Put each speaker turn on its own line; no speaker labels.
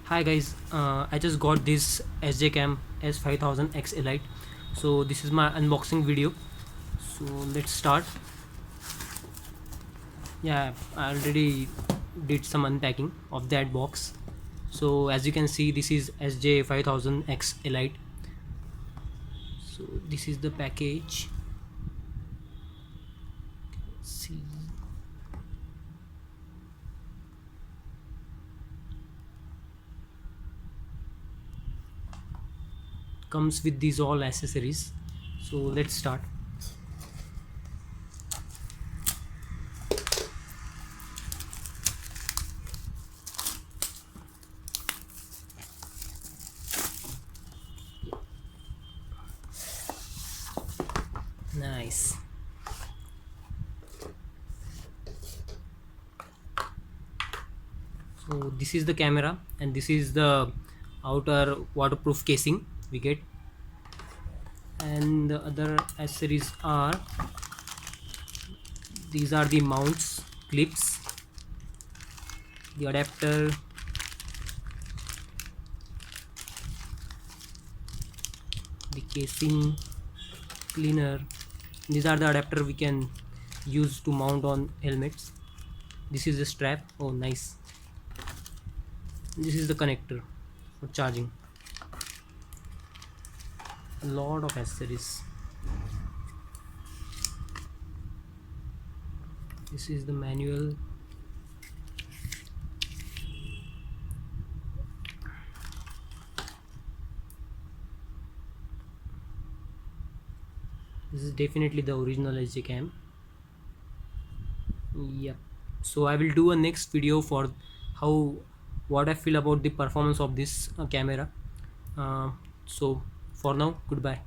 Hi guys, I just got this SJCAM S5000x Elite. So this is my unboxing video. So let's start. Yeah, I already did some unpacking of that box. So as you can see, this is SJ5000x Elite. So this is the package. See, comes with these all accessories. So let's start. Nice. So this is the camera and this is the outer waterproof casing we get, and the other accessories are these are the mounts, clips, the adapter, the casing, cleaner. These are the adapter we can use to mount on helmets. This is the strap. Oh nice. This is the connector for charging. A lot of accessories. This is the manual. This is definitely the original SJCAM. Yep. So I will do a next video for how what I feel about the performance of this camera. So for now, goodbye.